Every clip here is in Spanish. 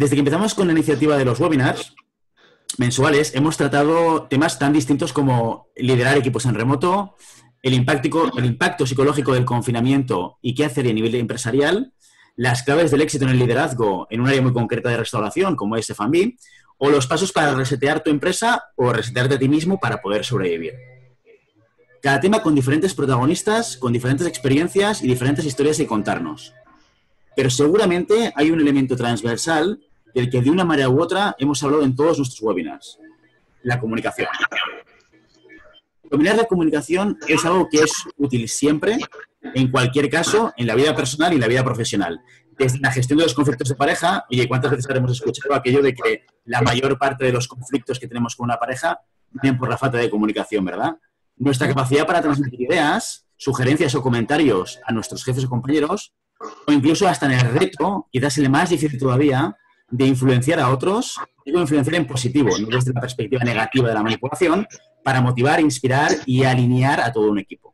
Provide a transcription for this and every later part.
Desde que empezamos con la iniciativa de los webinars mensuales, hemos tratado temas tan distintos como liderar equipos en remoto, el impacto psicológico del confinamiento y qué hacer a nivel empresarial, las claves del éxito en el liderazgo en un área muy concreta de restauración, como es F&B, o los pasos para resetear tu empresa o resetearte a ti mismo para poder sobrevivir. Cada tema con diferentes protagonistas, con diferentes experiencias y diferentes historias que contarnos. Pero seguramente hay un elemento transversal del que de una manera u otra hemos hablado en todos nuestros webinars: la comunicación. Dominar la comunicación es algo que es útil siempre, en cualquier caso, en la vida personal y en la vida profesional. Desde la gestión de los conflictos de pareja, y cuántas veces habremos escuchado aquello de que la mayor parte de los conflictos que tenemos con una pareja vienen por la falta de comunicación, ¿verdad? Nuestra capacidad para transmitir ideas, sugerencias o comentarios a nuestros jefes o compañeros, o incluso hasta en el reto, quizás el más difícil todavía, de influenciar a otros, digo influenciar en positivo, no desde la perspectiva negativa de la manipulación, para motivar, inspirar y alinear a todo un equipo.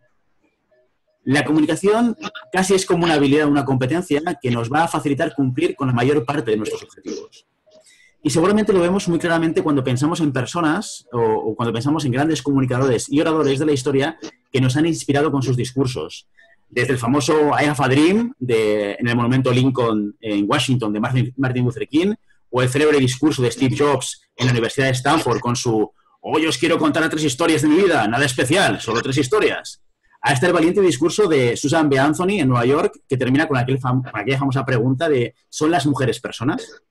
La comunicación casi es como una habilidad, una competencia que nos va a facilitar cumplir con la mayor parte de nuestros objetivos. Y seguramente lo vemos muy claramente cuando pensamos en personas o cuando pensamos en grandes comunicadores y oradores de la historia que nos han inspirado con sus discursos. Desde el famoso I Have a Dream en el monumento Lincoln en Washington de Martin Luther King, o el célebre discurso de Steve Jobs en la Universidad de Stanford con su "Hoy os quiero contar 3 historias de mi vida, nada especial, solo 3 historias", hasta el valiente discurso de Susan B. Anthony en Nueva York, que termina con aquella famosa pregunta de ¿son las mujeres personas?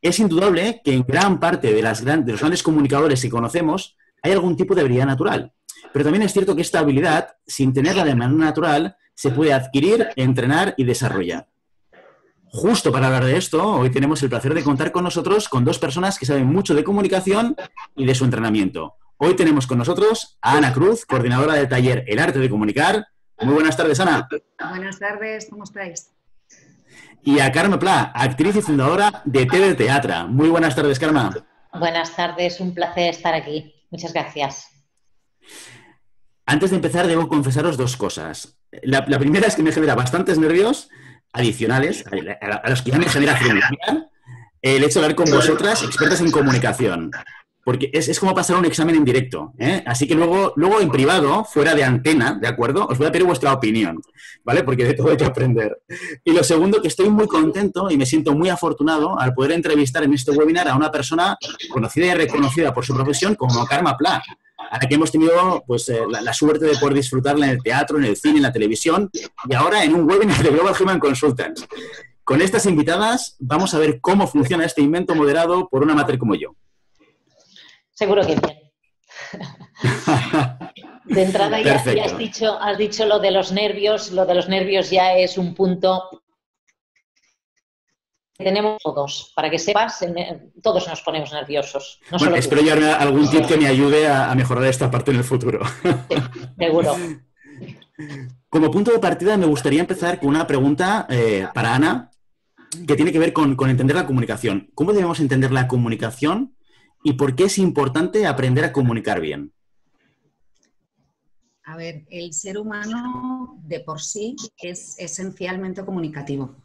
Es indudable que en gran parte de los grandes comunicadores que conocemos hay algún tipo de habilidad natural. Pero también es cierto que esta habilidad, sin tenerla de manera natural, se puede adquirir, entrenar y desarrollar. Justo para hablar de esto, hoy tenemos el placer de contar con nosotros con 2 personas que saben mucho de comunicación y de su entrenamiento. Hoy tenemos con nosotros a Ana Cruz, coordinadora del taller El Arte de Comunicar. Muy buenas tardes, Ana. Buenas tardes, ¿cómo estáis? Y a Carme Pla, actriz y fundadora de TV Teatra. Muy buenas tardes, Carme. Buenas tardes, un placer estar aquí. Muchas gracias. Antes de empezar, debo confesaros 2 cosas. La primera es que me genera bastantes nervios adicionales a los que ya me genera familiar el hecho de hablar con vosotras, expertas en comunicación. Porque es como pasar un examen en directo, ¿eh? Así que luego en privado, fuera de antena, ¿de acuerdo? Os voy a pedir vuestra opinión, ¿vale? Porque de todo hay que aprender. Y lo segundo, que estoy muy contento y me siento muy afortunado al poder entrevistar en este webinar a una persona conocida y reconocida por su profesión como Carme Pla, a la que hemos tenido pues, la suerte de poder disfrutarla en el teatro, en el cine, en la televisión y ahora en un webinar de Global Human Consultants. Con estas invitadas vamos a ver cómo funciona este invento moderado por una amateur como yo. Seguro que bien. De entrada ya has dicho lo de los nervios. Lo de los nervios ya es un punto que tenemos todos. Para que sepas, todos nos ponemos nerviosos. No bueno, espero llevarme algún tip que me ayude a mejorar esta parte en el futuro. Sí, seguro. Como punto de partida me gustaría empezar con una pregunta para Ana, que tiene que ver con entender la comunicación. ¿Cómo debemos entender la comunicación? ¿Y por qué es importante aprender a comunicar bien? A ver, el ser humano de por sí es esencialmente comunicativo.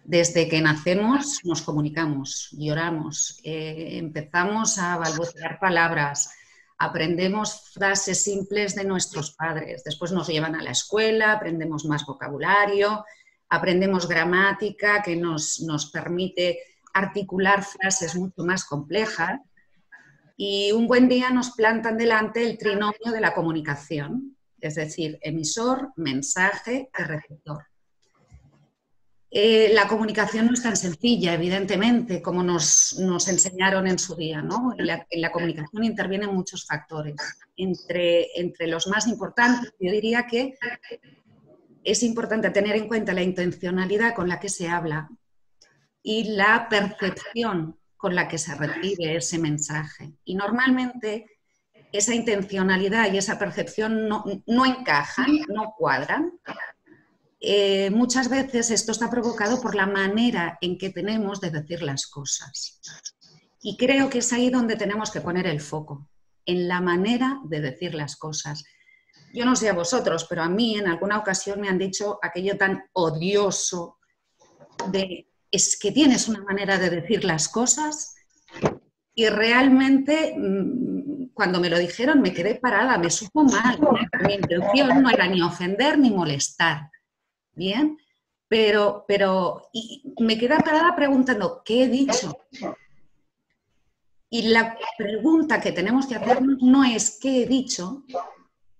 Desde que nacemos nos comunicamos, lloramos, empezamos a balbucear palabras, aprendemos frases simples de nuestros padres, después nos llevan a la escuela, aprendemos más vocabulario, aprendemos gramática que nos permite articular frases mucho más complejas. Y un buen día nos plantan delante el trinomio de la comunicación, es decir, emisor, mensaje y receptor. La comunicación no es tan sencilla, evidentemente, como nos enseñaron en su día, ¿no? En la comunicación intervienen muchos factores. Entre los más importantes, yo diría que es importante tener en cuenta la intencionalidad con la que se habla y la percepción con la que se recibe ese mensaje. Y normalmente esa intencionalidad y esa percepción no encajan, no cuadran. Muchas veces esto está provocado por la manera en que tenemos de decir las cosas. Y creo que es ahí donde tenemos que poner el foco, en la manera de decir las cosas. Yo no sé a vosotros, pero a mí en alguna ocasión me han dicho aquello tan odioso de es que tienes una manera de decir las cosas, y realmente cuando me lo dijeron me quedé parada, me supo mal. Mi intención no era ni ofender ni molestar, ¿bien? Pero y me quedé parada preguntando, ¿qué he dicho? Y la pregunta que tenemos que hacernos no es qué he dicho,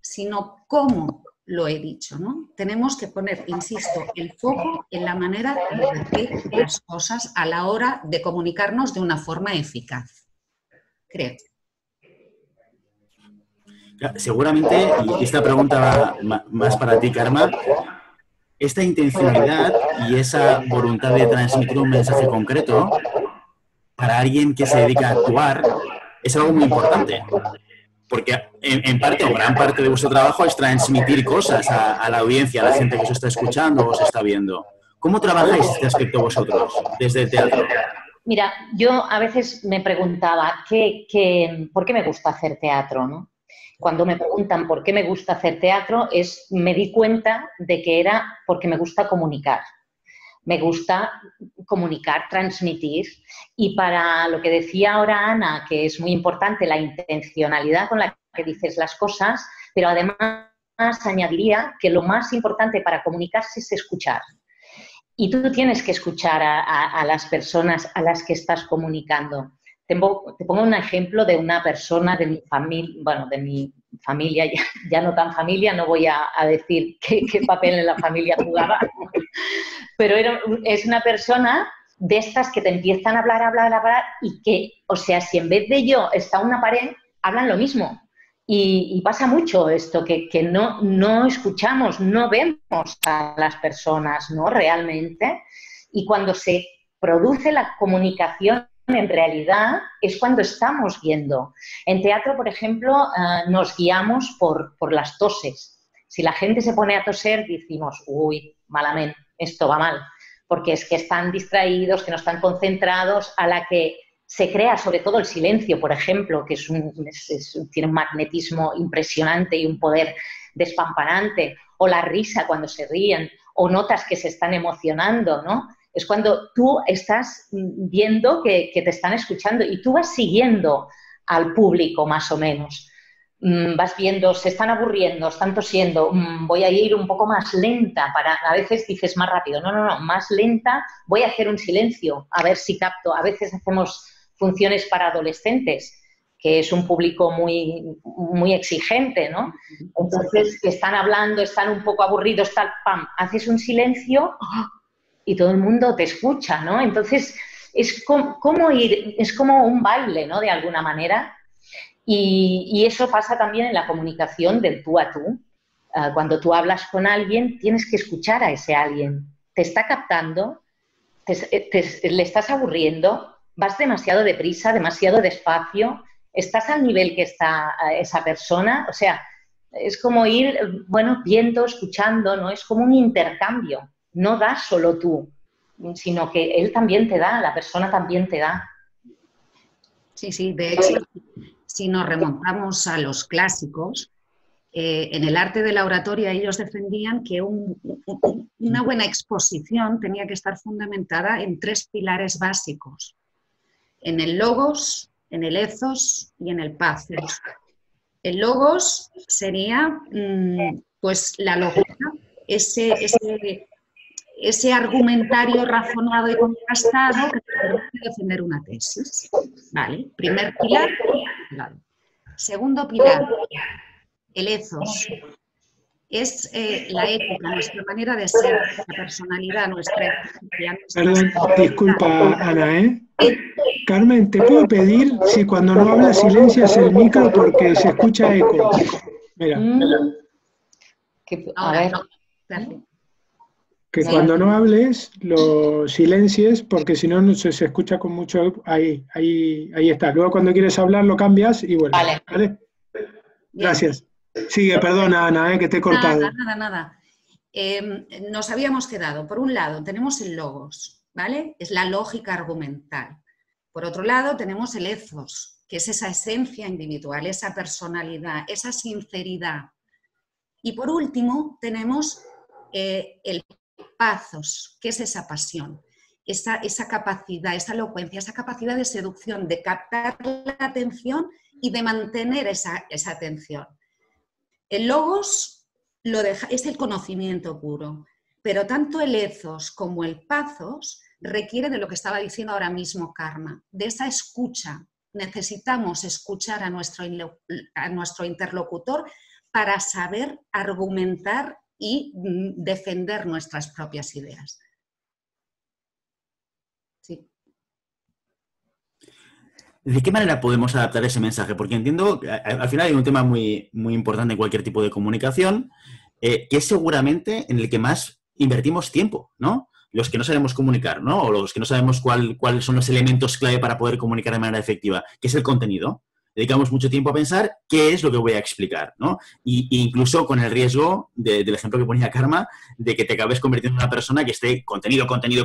sino cómo lo he dicho, ¿no? Tenemos que poner, insisto, el foco en la manera de decir las cosas a la hora de comunicarnos de una forma eficaz, creo. Seguramente, y esta pregunta va más para ti, Carme, esta intencionalidad y esa voluntad de transmitir un mensaje concreto para alguien que se dedica a actuar es algo muy importante. Porque en parte o gran parte de vuestro trabajo es transmitir cosas a la audiencia, a la gente que os está escuchando o os está viendo. ¿Cómo trabajáis este aspecto vosotros desde el teatro? Mira, yo a veces me preguntaba ¿por qué me gusta hacer teatro, ¿no? Cuando me preguntan por qué me gusta hacer teatro, me di cuenta de que era porque me gusta comunicar. Me gusta comunicar, transmitir. Y para lo que decía ahora Ana, que es muy importante la intencionalidad con la que dices las cosas, pero además añadiría que lo más importante para comunicarse es escuchar. Y tú tienes que escuchar a las personas a las que estás comunicando. Te pongo un ejemplo de una persona de mi familia, bueno, de mi familia, ya no tan familia, no voy a decir qué papel en la familia jugaba, pero es una persona de estas que te empiezan a hablar y que, o sea, si en vez de yo está una pared, hablan lo mismo. Y pasa mucho esto, que no escuchamos, no vemos a las personas, ¿no? Realmente. Y cuando se produce la comunicación, en realidad, es cuando estamos viendo. En teatro, por ejemplo, nos guiamos por las toses. Si la gente se pone a toser, decimos, uy, malamente, esto va mal. Porque es que están distraídos, que no están concentrados, a la que se crea sobre todo el silencio, por ejemplo, que tiene un magnetismo impresionante y un poder despampanante, o la risa cuando se ríen, o notas que se están emocionando, ¿no? Es cuando tú estás viendo que te están escuchando y tú vas siguiendo al público más o menos. Vas viendo, se están aburriendo, están tosiendo, voy a ir un poco más lenta, a veces dices más rápido, no, más lenta, voy a hacer un silencio, a ver si capto. A veces hacemos funciones para adolescentes, que es un público muy, muy exigente, ¿no? Entonces, están hablando, están un poco aburridos, tal, pam, haces un silencio y todo el mundo te escucha, ¿no? Entonces, es como un baile, ¿no? De alguna manera. Y eso pasa también en la comunicación del tú a tú. Cuando tú hablas con alguien, tienes que escuchar a ese alguien. Te está captando, le estás aburriendo, vas demasiado deprisa, demasiado despacio, estás al nivel que está esa persona. O sea, es como ir, bueno, viendo, escuchando, ¿no? Es como un intercambio. No das solo tú, sino que él también te da, la persona también te da. Sí, de hecho, si nos remontamos a los clásicos, en el arte de la oratoria ellos defendían que una buena exposición tenía que estar fundamentada en 3 pilares básicos: en el logos, en el ethos y en el pathos. El logos sería pues la lógica, ese argumentario razonado y contrastado que te permite defender una tesis. ¿Vale? Primer pilar, claro. Segundo pilar, el ethos. Es la ética, nuestra manera de ser, la personalidad, nuestra... Perdón, disculpa, Ana, ¿eh? Carmen, ¿te puedo pedir si cuando no hablas silencias el micro porque se escucha eco? Mira. A ver. Que cuando no hables lo silencies porque si no se escucha con mucho... Ahí está. Luego cuando quieres hablar lo cambias y vuelves. Vale. Gracias. Sigue, perdona, Ana, que te he cortado. Nada. Nos habíamos quedado, por un lado, tenemos el logos, ¿vale? Es la lógica argumental. Por otro lado, tenemos el ethos, que es esa esencia individual, esa personalidad, esa sinceridad. Y por último, tenemos el pathos, que es esa pasión. esa capacidad, esa elocuencia, esa capacidad de seducción, de captar la atención y de mantener esa atención. El logos es el conocimiento puro, pero tanto el ethos como el pathos requiere de lo que estaba diciendo ahora mismo Karma, de esa escucha. Necesitamos escuchar a nuestro interlocutor para saber argumentar y defender nuestras propias ideas. Sí. ¿De qué manera podemos adaptar ese mensaje? Porque entiendo que al final hay un tema muy, muy importante en cualquier tipo de comunicación, que es seguramente en el que más invertimos tiempo, ¿no? Los que no sabemos comunicar, ¿no? O los que no sabemos cuáles son los elementos clave para poder comunicar de manera efectiva, que es el contenido. Dedicamos mucho tiempo a pensar qué es lo que voy a explicar, ¿no? Y incluso con el riesgo del ejemplo que ponía Karma, de que te acabes convirtiendo en una persona que esté contenido,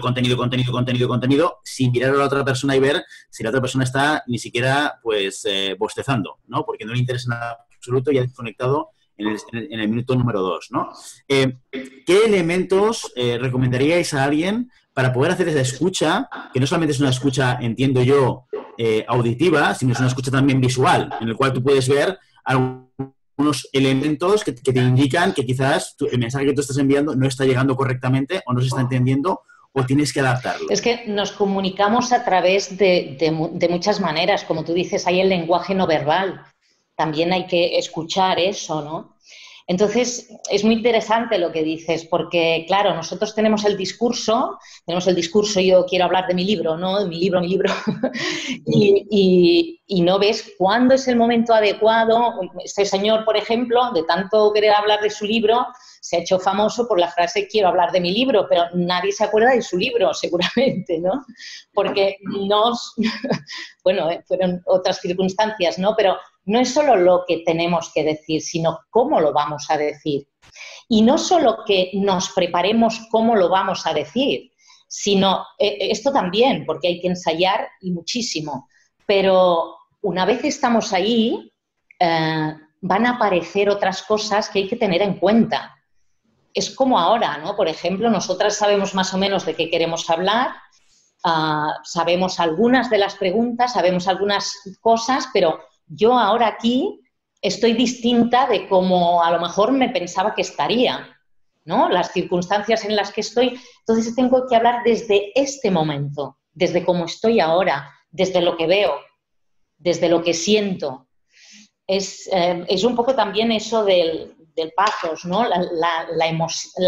sin mirar a la otra persona y ver si la otra persona está ni siquiera, pues, bostezando, ¿no? Porque no le interesa en absoluto y ha desconectado en el minuto número 2, ¿no? ¿Qué elementos recomendaríais a alguien para poder hacer esa escucha, que no solamente es una escucha, entiendo yo, auditiva, sino es una escucha también visual, en el cual tú puedes ver algunos elementos que te indican que quizás el mensaje que tú estás enviando no está llegando correctamente o no se está entendiendo o tienes que adaptarlo? Es que nos comunicamos a través de muchas maneras. Como tú dices, hay el lenguaje no verbal. También hay que escuchar eso, ¿no? Entonces, es muy interesante lo que dices, porque, claro, nosotros tenemos el discurso, yo quiero hablar de mi libro, ¿no? De mi libro, y no ves cuándo es el momento adecuado. Este señor, por ejemplo, de tanto querer hablar de su libro, se ha hecho famoso por la frase quiero hablar de mi libro, pero nadie se acuerda de su libro, seguramente, ¿no? Porque bueno, fueron otras circunstancias, ¿no? Pero no es solo lo que tenemos que decir, sino cómo lo vamos a decir. Y no solo que nos preparemos cómo lo vamos a decir, sino esto también, porque hay que ensayar y muchísimo. Pero una vez estamos ahí, van a aparecer otras cosas que hay que tener en cuenta. Es como ahora, ¿no? Por ejemplo, nosotras sabemos más o menos de qué queremos hablar, sabemos algunas de las preguntas, sabemos algunas cosas, pero yo ahora aquí estoy distinta de como a lo mejor me pensaba que estaría, ¿no? Las circunstancias en las que estoy. Entonces tengo que hablar desde este momento, desde cómo estoy ahora, desde lo que veo, desde lo que siento. Es un poco también eso del pathos, ¿no? La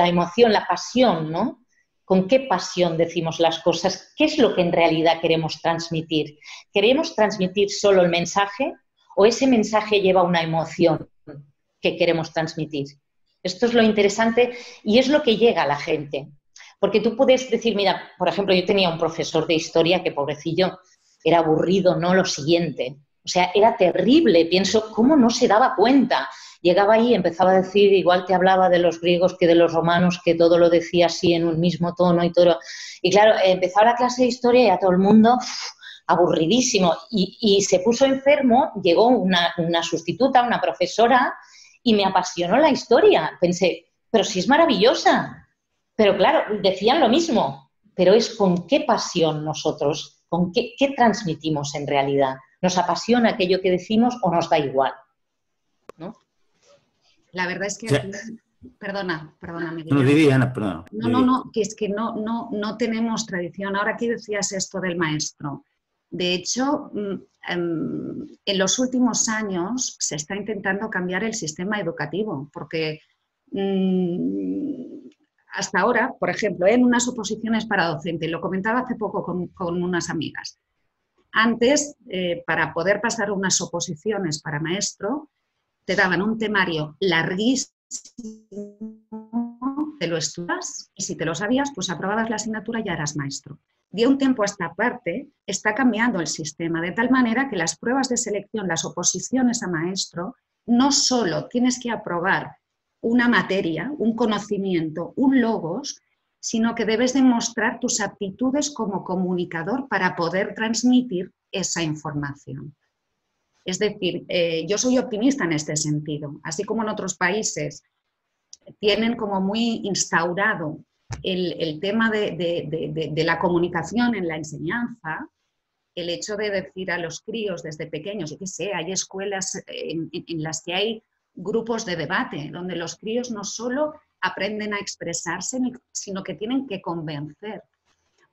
emoción, la pasión, ¿no? ¿Con qué pasión decimos las cosas? ¿Qué es lo que en realidad queremos transmitir? ¿Queremos transmitir solo el mensaje o ese mensaje lleva una emoción que queremos transmitir? Esto es lo interesante y es lo que llega a la gente. Porque tú puedes decir, mira, por ejemplo, yo tenía un profesor de historia que, pobrecillo, era aburrido, no lo siguiente. O sea, era terrible. Pienso, ¿cómo no se daba cuenta? Llegaba ahí y empezaba a decir, igual que hablaba de los griegos que de los romanos, que todo lo decía así en un mismo tono y todo. Y claro, empezaba la clase de historia y a todo el mundo aburridísimo. Y se puso enfermo, llegó una sustituta, una profesora, y me apasionó la historia. Pensé, pero sí es maravillosa. Pero claro, decían lo mismo. Pero es con qué pasión nosotros, con qué transmitimos en realidad. ¿Nos apasiona aquello que decimos o nos da igual? ¿No? La verdad es que sí. aquí, perdona, Miguel. No, diría, Ana, perdona. No, que es que no tenemos tradición. Ahora aquí decías esto del maestro. De hecho, en los últimos años se está intentando cambiar el sistema educativo, porque hasta ahora, por ejemplo, en unas oposiciones para docente, lo comentaba hace poco con unas amigas. Antes, para poder pasar unas oposiciones para maestro, te daban un temario larguísimo, te lo estudias y si te lo sabías, pues aprobabas la asignatura y ya eras maestro. De un tiempo a esta parte está cambiando el sistema, de tal manera que las pruebas de selección, las oposiciones a maestro, no solo tienes que aprobar una materia, un conocimiento, un logos, sino que debes demostrar tus aptitudes como comunicador para poder transmitir esa información. Es decir, yo soy optimista en este sentido, así como en otros países tienen como muy instaurado el tema de la comunicación en la enseñanza, el hecho de decir a los críos desde pequeños, yo qué sé, hay escuelas en las que hay grupos de debate, donde los críos no solo aprenden a expresarse, sino que tienen que convencer,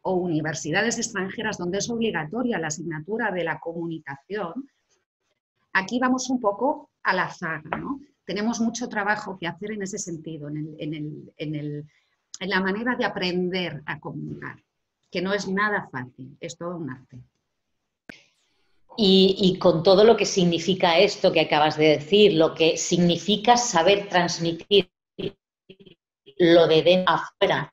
o universidades extranjeras donde es obligatoria la asignatura de la comunicación. Aquí vamos un poco al azar, ¿no? Tenemos mucho trabajo que hacer en ese sentido, en la manera de aprender a comunicar, que no es nada fácil, es todo un arte. Y con todo lo que significa esto que acabas de decir, lo que significa saber transmitir lo de dentro afuera.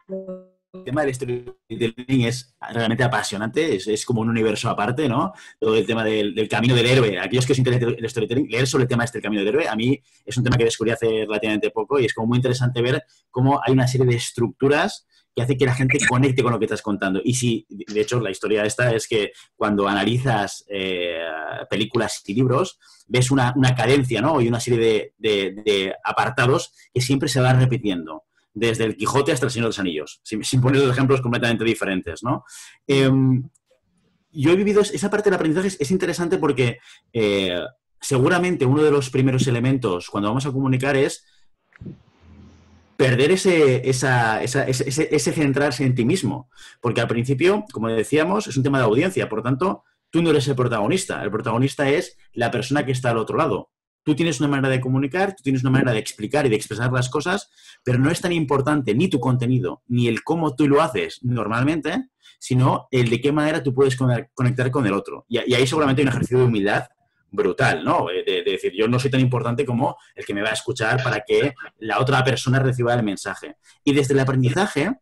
El tema del storytelling es realmente apasionante, es como un universo aparte, ¿no? Todo el tema del camino del héroe. Aquellos que os interesa el storytelling, leer sobre el tema del camino del héroe, a mí es un tema que descubrí hace relativamente poco y es como muy interesante ver cómo hay una serie de estructuras que hace que la gente conecte con lo que estás contando. Y sí, de hecho, la historia esta es que cuando analizas películas y libros, ves una cadencia, ¿no? Y una serie de apartados que siempre se van repitiendo, desde el Quijote hasta el Señor de los Anillos, sin poner los ejemplos completamente diferentes, ¿no? Yo he vivido esa parte del aprendizaje, es interesante porque seguramente uno de los primeros elementos cuando vamos a comunicar es perder ese centrarse en ti mismo. Porque al principio, como decíamos, es un tema de audiencia. Por lo tanto, tú no eres el protagonista. El protagonista es la persona que está al otro lado. Tú tienes una manera de comunicar, tú tienes una manera de explicar y de expresar las cosas, pero no es tan importante ni tu contenido, ni el cómo tú lo haces normalmente, sino el de qué manera tú puedes conectar con el otro. Y ahí seguramente hay un ejercicio de humildad brutal, ¿no? De decir, yo no soy tan importante como el que me va a escuchar para que la otra persona reciba el mensaje. Y desde el aprendizaje,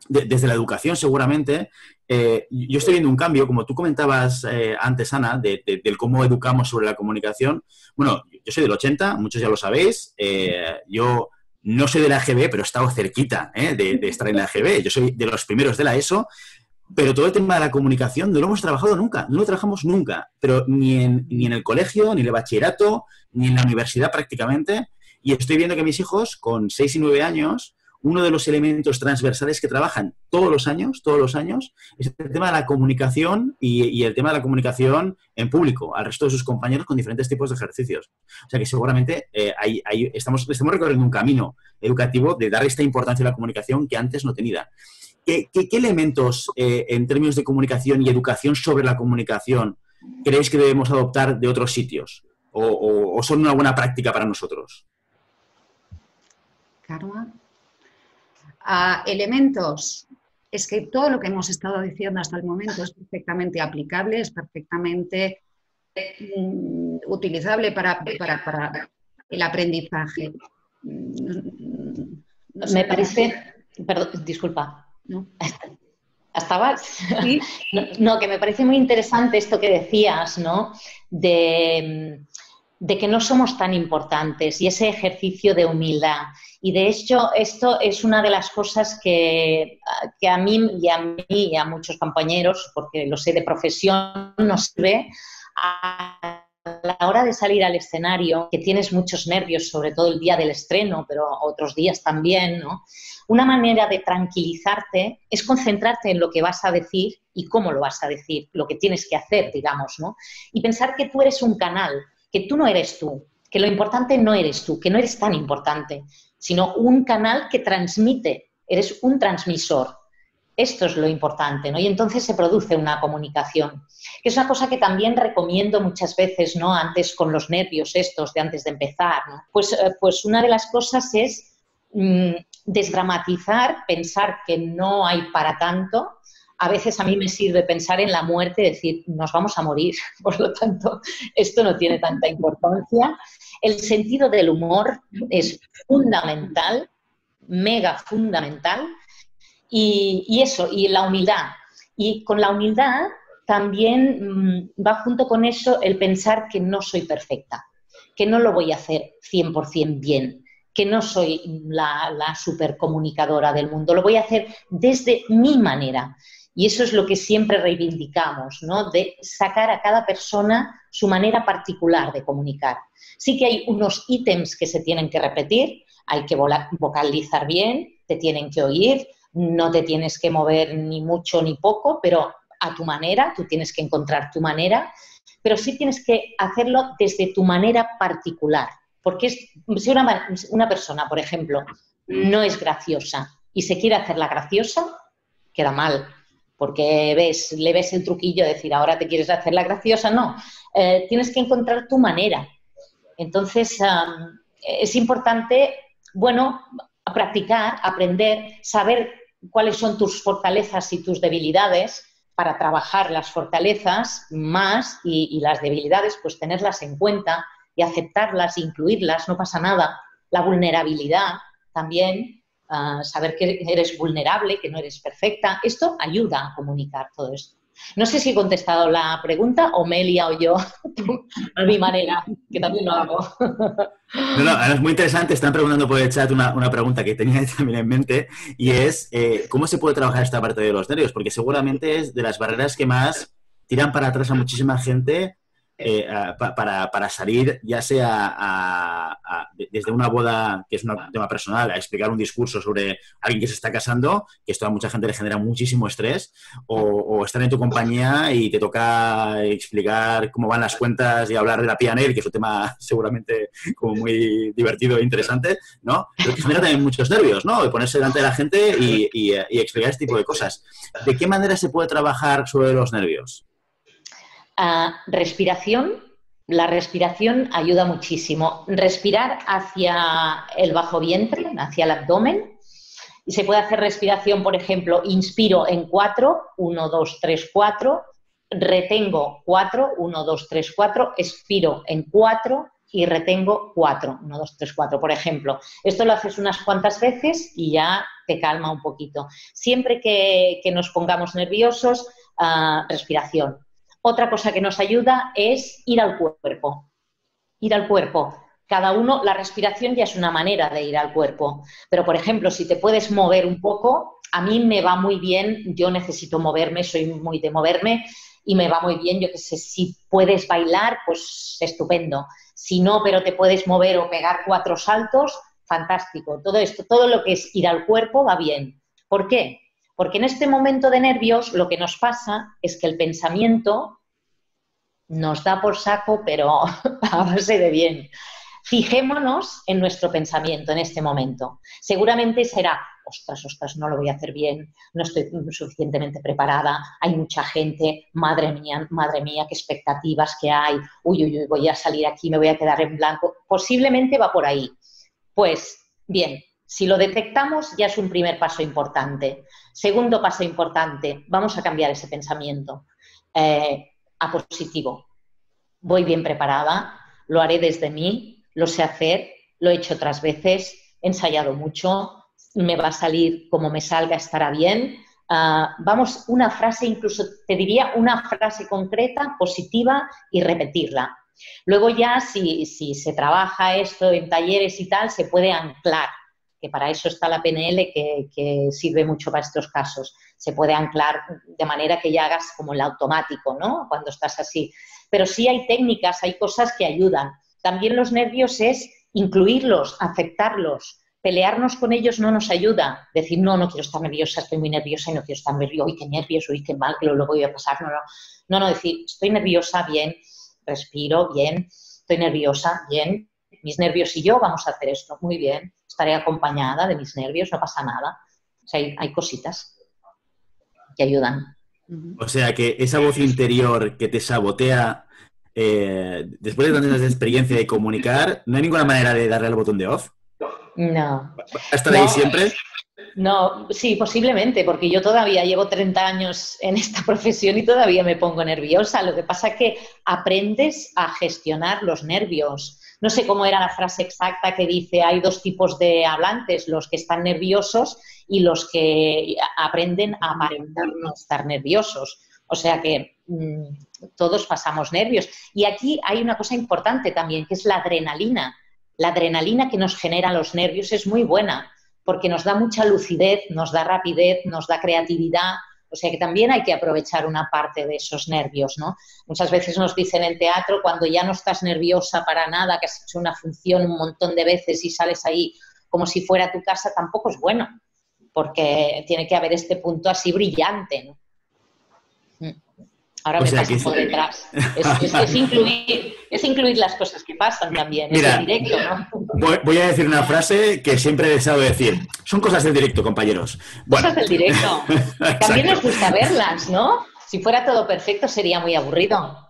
desde la educación seguramente, yo estoy viendo un cambio, como tú comentabas antes, Ana, del cómo educamos sobre la comunicación. Bueno, yo soy del 80, muchos ya lo sabéis, yo no soy de la EGB, pero he estado cerquita de estar en la EGB. Yo soy de los primeros de la ESO, pero todo el tema de la comunicación no lo hemos trabajado nunca, no lo trabajamos nunca, pero ni en el colegio, ni en el bachillerato, ni en la universidad prácticamente. Y estoy viendo que mis hijos, con 6 y 9 años, uno de los elementos transversales que trabajan todos los años, es el tema de la comunicación y el tema de la comunicación en público, al resto de sus compañeros con diferentes tipos de ejercicios. O sea que seguramente estamos recorriendo un camino educativo de dar esta importancia a la comunicación que antes no tenía. ¿Qué elementos en términos de comunicación y educación sobre la comunicación creéis que debemos adoptar de otros sitios? ¿O son una buena práctica para nosotros? Karma. Elementos. Es que todo lo que hemos estado diciendo hasta el momento es perfectamente aplicable, es perfectamente utilizable para el aprendizaje. No sé, me parece... Perdón, disculpa. ¿No? ¿Estabas? ¿Sí? No, que me parece muy interesante esto que decías, ¿no? De que no somos tan importantes y ese ejercicio de humildad. Y de hecho, esto es una de las cosas que a mí y a muchos compañeros, porque lo sé de profesión, nos sirve a la hora de salir al escenario, que tienes muchos nervios, sobre todo el día del estreno, pero otros días también, ¿no? Una manera de tranquilizarte es concentrarte en lo que vas a decir y cómo lo vas a decir, lo que tienes que hacer, digamos, ¿no? Y pensar que tú eres un canal, que tú no eres tú, que lo importante no eres tú, que no eres tan importante, sino un canal que transmite, eres un transmisor. Esto es lo importante, ¿no? Y entonces se produce una comunicación, que es una cosa que también recomiendo muchas veces, ¿no? Antes con los nervios estos de antes de empezar, ¿no? Pues una de las cosas es desdramatizar, pensar que no hay para tanto. A veces a mí me sirve pensar en la muerte, decir, nos vamos a morir, por lo tanto, esto no tiene tanta importancia. El sentido del humor es fundamental, mega fundamental, y eso, y la humildad. Y con la humildad también va junto con eso el pensar que no soy perfecta, que no lo voy a hacer 100% bien, que no soy la supercomunicadora del mundo, lo voy a hacer desde mi manera. Y eso es lo que siempre reivindicamos, ¿no? De sacar a cada persona su manera particular de comunicar. Sí que hay unos ítems que se tienen que repetir, hay que vocalizar bien, te tienen que oír, no te tienes que mover ni mucho ni poco, pero a tu manera, tú tienes que encontrar tu manera, pero sí tienes que hacerlo desde tu manera particular. Porque si una persona, por ejemplo, no es graciosa y se quiere hacerla graciosa, queda mal. Porque le ves el truquillo de decir, ahora te quieres hacerla graciosa. No, tienes que encontrar tu manera. Entonces, es importante, bueno, practicar, aprender, saber cuáles son tus fortalezas y tus debilidades para trabajar las fortalezas más y las debilidades, pues tenerlas en cuenta y aceptarlas, incluirlas, no pasa nada. La vulnerabilidad también, saber que eres vulnerable, que no eres perfecta, esto ayuda a comunicar todo esto. No sé si he contestado la pregunta o me he liado yo a mi manera, que también lo hago. No, es muy interesante. Están preguntando por el chat una pregunta que tenía también en mente y es ¿cómo se puede trabajar esta parte de los nervios? Porque seguramente es de las barreras que más tiran para atrás a muchísima gente para salir, ya sea desde una boda, que es un tema personal, a explicar un discurso sobre alguien que se está casando, que esto a mucha gente le genera muchísimo estrés, o estar en tu compañía y te toca explicar cómo van las cuentas y hablar de la P&L, que es un tema seguramente como muy divertido e interesante, ¿no? Pero que genera también muchos nervios, ¿no? De ponerse delante de la gente y explicar este tipo de cosas. ¿De qué manera se puede trabajar sobre los nervios? Respiración. La respiración ayuda muchísimo. Respirar hacia el bajo vientre, hacia el abdomen. Y se puede hacer respiración, por ejemplo, inspiro en 4, 1, 2, 3, 4. Retengo 4, 1, 2, 3, 4. Expiro en 4 y retengo 4, 1, 2, 3, 4. Por ejemplo, esto lo haces unas cuantas veces y ya te calma un poquito. Siempre que nos pongamos nerviosos, respiración. Otra cosa que nos ayuda es ir al cuerpo. Ir al cuerpo. Cada uno, la respiración ya es una manera de ir al cuerpo. Pero, por ejemplo, si te puedes mover un poco, a mí me va muy bien, yo necesito moverme, soy muy de moverme y me va muy bien, yo qué sé, si puedes bailar, pues estupendo. Si no, pero te puedes mover o pegar 4 saltos, fantástico. Todo esto, todo lo que es ir al cuerpo va bien. ¿Por qué? Porque en este momento de nervios lo que nos pasa es que el pensamiento nos da por saco, pero a base de bien. Fijémonos en nuestro pensamiento en este momento. Seguramente será, ostras, no lo voy a hacer bien, no estoy suficientemente preparada, hay mucha gente, madre mía, qué expectativas que hay, uy, voy a salir aquí, me voy a quedar en blanco. Posiblemente va por ahí. Pues, bien. Si lo detectamos, ya es un primer paso importante. Segundo paso importante, vamos a cambiar ese pensamiento a positivo. Voy bien preparada, lo haré desde mí, lo sé hacer, lo he hecho otras veces, he ensayado mucho, me va a salir como me salga, estará bien. Vamos, una frase, incluso te diría una frase concreta, positiva y repetirla. Luego ya, si se trabaja esto en talleres y tal, se puede anclar. Que para eso está la PNL, que sirve mucho para estos casos. Se puede anclar de manera que ya hagas como el automático, ¿no? Cuando estás así. Pero sí hay técnicas, hay cosas que ayudan. También los nervios es incluirlos, aceptarlos. Pelearnos con ellos no nos ayuda. Decir, no quiero estar nerviosa, estoy muy nerviosa y no quiero estar nerviosa. Uy, qué nervios, uy, qué mal, que lo voy a pasar. No, decir, estoy nerviosa, bien, respiro, bien, estoy nerviosa, bien. Mis nervios y yo vamos a hacer esto, muy bien. Estaré acompañada de mis nervios, no pasa nada. O sea, hay cositas que ayudan. O sea, que esa voz interior que te sabotea después de tantas experiencia de comunicar, ¿no hay ninguna manera de darle al botón de off? No. ¿Va a estar ahí siempre? No, sí, posiblemente, porque yo todavía llevo 30 años en esta profesión y todavía me pongo nerviosa. Lo que pasa es que aprendes a gestionar los nervios. No sé cómo era la frase exacta que dice, hay 2 tipos de hablantes, los que están nerviosos y los que aprenden a aparentar no estar nerviosos. O sea que todos pasamos nervios. Y aquí hay una cosa importante también, que es la adrenalina. La adrenalina que nos genera los nervios es muy buena, porque nos da mucha lucidez, nos da rapidez, nos da creatividad. O sea que también hay que aprovechar una parte de esos nervios, ¿no? Muchas veces nos dicen en teatro, cuando ya no estás nerviosa para nada, que has hecho una función un montón de veces y sales ahí como si fuera tu casa, tampoco es bueno. porque tiene que haber este punto así brillante, ¿no? Ahora me paso por detrás. Es incluir las cosas que pasan también. Mira, es el directo, ¿no? Voy a decir una frase que siempre he deseado decir. Son cosas del directo, compañeros. Bueno. Cosas del directo. También nos gusta verlas, ¿no? Si fuera todo perfecto sería muy aburrido.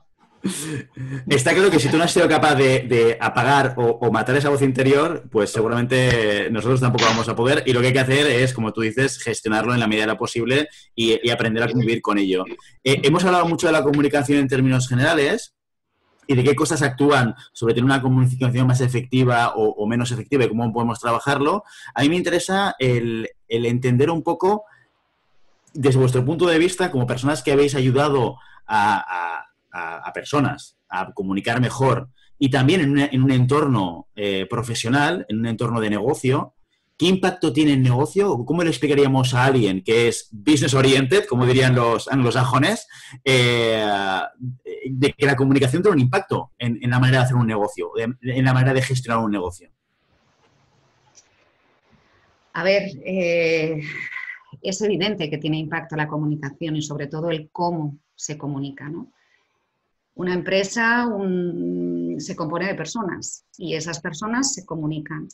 Está claro que si tú no has sido capaz de apagar o matar esa voz interior, pues seguramente nosotros tampoco vamos a poder, y lo que hay que hacer es, como tú dices, gestionarlo en la medida de lo posible y aprender a convivir con ello. Hemos hablado mucho de la comunicación en términos generales y de qué cosas actúan sobre tener una comunicación más efectiva o menos efectiva y cómo podemos trabajarlo. A mí me interesa el entender un poco, desde vuestro punto de vista, como personas que habéis ayudado a personas a comunicar mejor y también en un entorno profesional, en un entorno de negocio, ¿qué impacto tiene el negocio? ¿Cómo le explicaríamos a alguien que es business oriented, como dirían los anglosajones, de que la comunicación tiene un impacto en la manera de hacer un negocio, en la manera de gestionar un negocio? A ver, es evidente que tiene impacto la comunicación y sobre todo el cómo se comunica, ¿no? Una empresa se compone de personas y esas personas se comunican.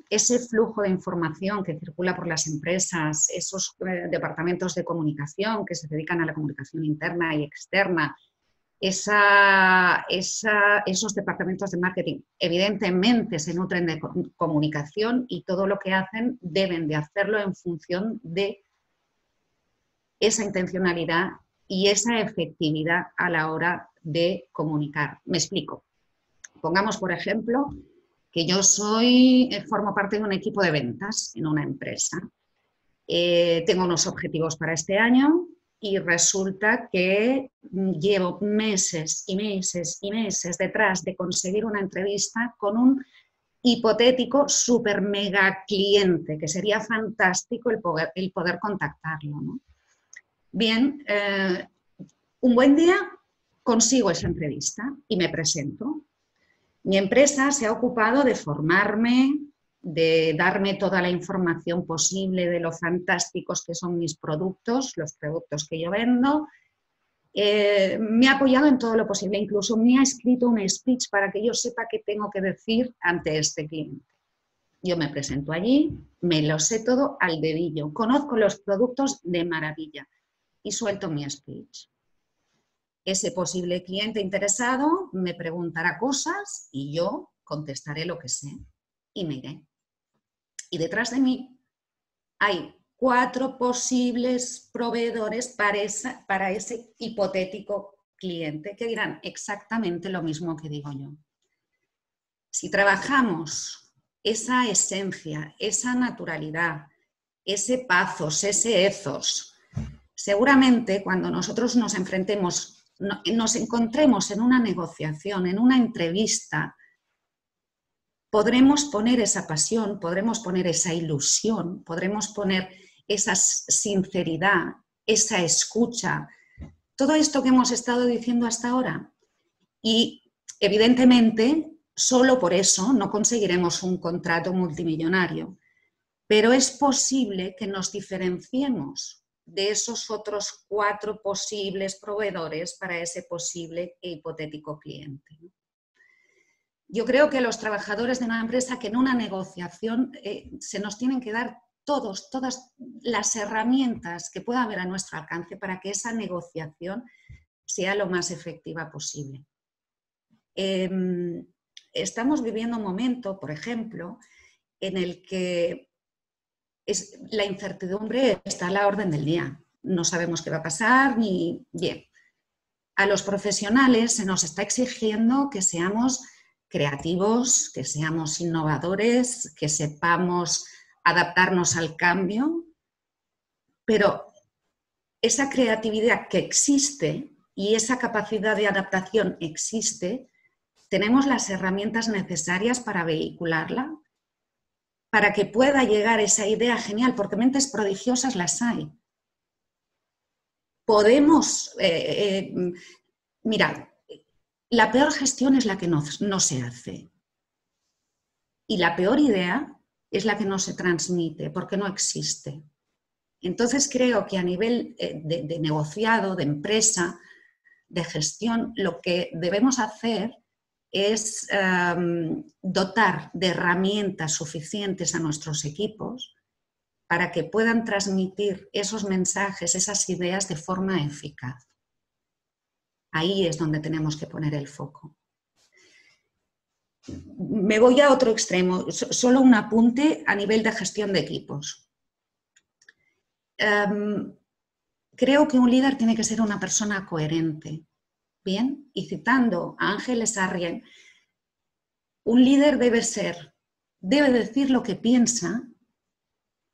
Ese flujo de información que circula por las empresas, esos departamentos de comunicación que se dedican a la comunicación interna y externa, esos departamentos de marketing evidentemente se nutren de comunicación y todo lo que hacen deben de hacerlo en función de esa intencionalidad y esa efectividad a la hora de comunicar. Me explico. Pongamos, por ejemplo, que yo formo parte de un equipo de ventas en una empresa. Tengo unos objetivos para este año y resulta que llevo meses y meses y meses detrás de conseguir una entrevista con un hipotético super mega cliente, que sería fantástico el poder contactarlo, ¿no? Bien, un buen día consigo esa entrevista y me presento. Mi empresa se ha ocupado de formarme, de darme toda la información posible de lo fantásticos que son mis productos, los productos que yo vendo. Me ha apoyado en todo lo posible, incluso me ha escrito un speech para que yo sepa qué tengo que decir ante este cliente. Yo me presento allí, me lo sé todo al dedillo, conozco los productos de maravilla y suelto mi speech. Ese posible cliente interesado me preguntará cosas y yo contestaré lo que sé y me iré. Y detrás de mí hay 4 posibles proveedores para ese hipotético cliente que dirán exactamente lo mismo que digo yo. Si trabajamos esa esencia, esa naturalidad, ese pathos, ese ethos, seguramente cuando nosotros nos encontremos en una negociación, en una entrevista, podremos poner esa pasión, podremos poner esa ilusión, podremos poner esa sinceridad, esa escucha, todo esto que hemos estado diciendo hasta ahora. Y evidentemente, solo por eso no conseguiremos un contrato multimillonario, pero es posible que nos diferenciemos de esos otros 4 posibles proveedores para ese posible e hipotético cliente. Yo creo que los trabajadores de una empresa, que en una negociación se nos tienen que dar todas las herramientas que pueda haber a nuestro alcance para que esa negociación sea lo más efectiva posible. Estamos viviendo un momento, por ejemplo, en el que la incertidumbre está a la orden del día. No sabemos qué va a pasar ni bien. A los profesionales se nos está exigiendo que seamos creativos, que seamos innovadores, que sepamos adaptarnos al cambio, pero esa creatividad que existe y esa capacidad de adaptación existe, tenemos las herramientas necesarias para vehicularla, para que pueda llegar esa idea genial, porque mentes prodigiosas las hay. Podemos, mirad, la peor gestión es la que no se hace. Y la peor idea es la que no se transmite, porque no existe. Entonces creo que a nivel de negociado, de empresa, de gestión, lo que debemos hacer es dotar de herramientas suficientes a nuestros equipos para que puedan transmitir esos mensajes, esas ideas de forma eficaz. Ahí es donde tenemos que poner el foco. Me voy a otro extremo, solo un apunte a nivel de gestión de equipos. Creo que un líder tiene que ser una persona coherente. Bien, y citando a Ángeles Arrien, un líder debe decir lo que piensa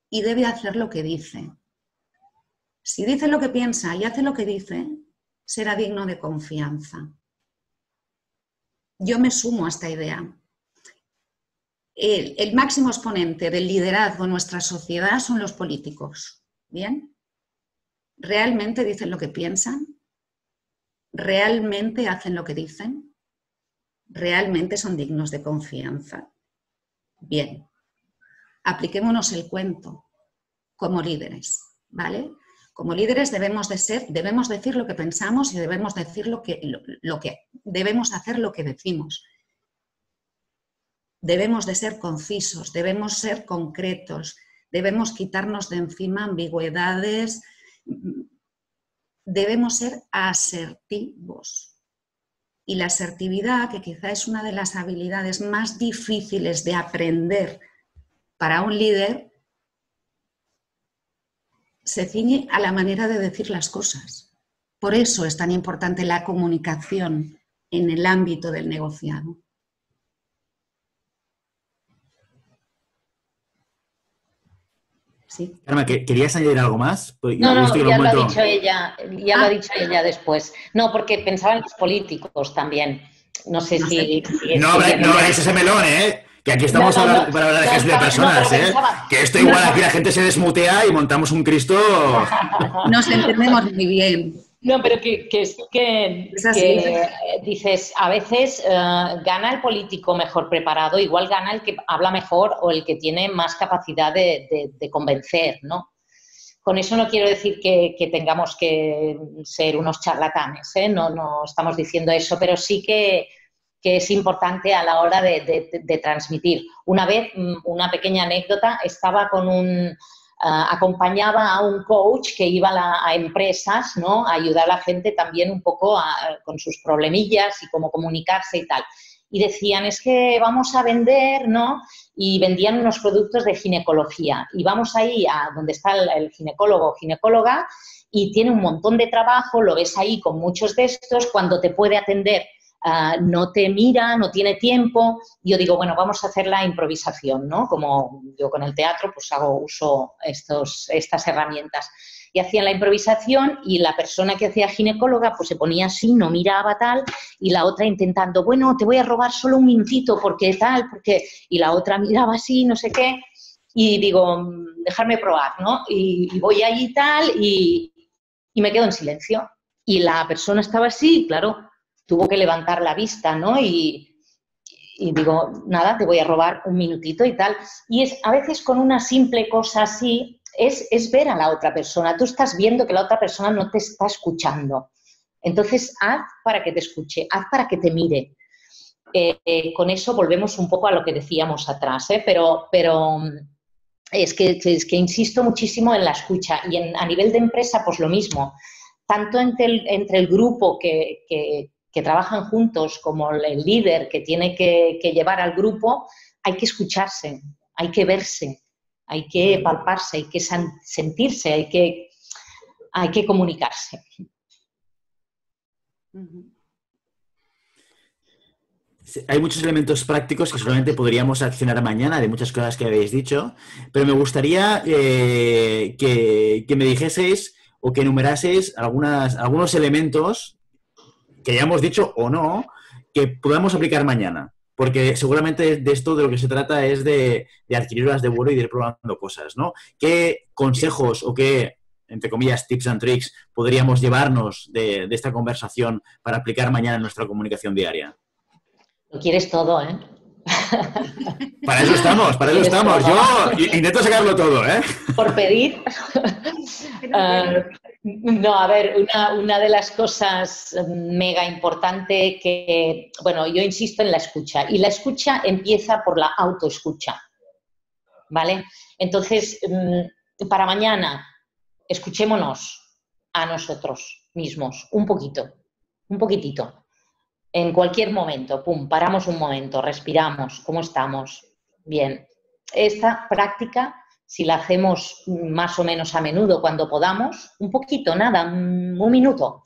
y debe hacer lo que dice. Si dice lo que piensa y hace lo que dice, será digno de confianza. Yo me sumo a esta idea. El máximo exponente del liderazgo en nuestra sociedad son los políticos. ¿Bien? ¿Realmente dicen lo que piensan? ¿Realmente hacen lo que dicen? ¿Realmente son dignos de confianza? Bien, apliquémonos el cuento como líderes, ¿vale? Como líderes debemos decir lo que pensamos y debemos decir debemos hacer lo que decimos. Debemos de ser concisos, debemos ser concretos, debemos quitarnos de encima ambigüedades. Debemos ser asertivos. Y la asertividad, que quizá es una de las habilidades más difíciles de aprender para un líder, se ciñe a la manera de decir las cosas. Por eso es tan importante la comunicación en el ámbito del negociado. Sí. Carmen, ¿querías añadir algo más? No, ya lo ha dicho ella, lo ha dicho ella después. No, porque pensaba en los políticos también. No sé si... No abráis ese melón, ¿eh? Que aquí estamos para hablar de gestión de personas, ¿eh? Que esto igual aquí la gente se desmutea y montamos un Cristo... Nos entendemos muy bien. No, pero que dices, a veces gana el político mejor preparado, igual gana el que habla mejor o el que tiene más capacidad de convencer, ¿no? Con eso no quiero decir que tengamos que ser unos charlatanes, ¿eh? No estamos diciendo eso, pero sí que es importante a la hora de transmitir. Una vez, una pequeña anécdota, estaba con acompañaba a un coach que iba a empresas, ¿no? A ayudar a la gente también un poco con sus problemillas y cómo comunicarse y tal. Y decían, es que vamos a vender, ¿no? Y vendían unos productos de ginecología. Y vamos ahí a donde está el ginecólogo o ginecóloga y tiene un montón de trabajo, lo ves ahí con muchos de estos, cuando te puede atender no te mira, no tiene tiempo. Yo digo, bueno, vamos a hacer la improvisación, ¿no? Como yo con el teatro, pues uso estas herramientas. Y hacían la improvisación y la persona que hacía ginecóloga pues se ponía así, no miraba tal, y la otra intentando, bueno, te voy a robar solo un minutito porque tal, porque... Y la otra miraba así, no sé qué, y digo, dejarme probar, ¿no? Y voy ahí y tal, y me quedo en silencio. Y la persona estaba así, claro, tuvo que levantar la vista, ¿no? Y digo, nada, te voy a robar un minutito y tal. Y a veces con una simple cosa así, es ver a la otra persona. Tú estás viendo que la otra persona no te está escuchando. Entonces, haz para que te escuche, haz para que te mire. Con eso volvemos un poco a lo que decíamos atrás, ¿eh? Pero es que insisto muchísimo en la escucha. Y a nivel de empresa, pues lo mismo. Tanto entre el grupo que trabajan juntos como el líder que tiene que llevar al grupo, hay que escucharse, hay que verse, hay que palparse, hay que sentirse, hay que comunicarse. Hay muchos elementos prácticos que solamente podríamos accionar mañana, de muchas cosas que habéis dicho, pero me gustaría que me dijeseis o que enumeraseis algunos elementos que hayamos dicho o no, que podamos aplicar mañana. Porque seguramente de esto de lo que se trata es de adquirir horas de vuelo y de ir probando cosas, ¿no? ¿Qué consejos o qué, entre comillas, tips and tricks podríamos llevarnos de esta conversación para aplicar mañana en nuestra comunicación diaria? Lo quieres todo, ¿eh? Para eso estamos, para eso estamos. Yo intento sacarlo todo, ¿eh? Por pedir. No, a ver, una de las cosas mega importante que, bueno, yo insisto en la escucha. Y la escucha empieza por la autoescucha, ¿vale? Entonces, para mañana, escuchémonos a nosotros mismos, un poquitito. En cualquier momento, pum, paramos un momento, respiramos, ¿cómo estamos? Bien. Esta práctica, si la hacemos más o menos a menudo cuando podamos, un poquito, nada, un minuto,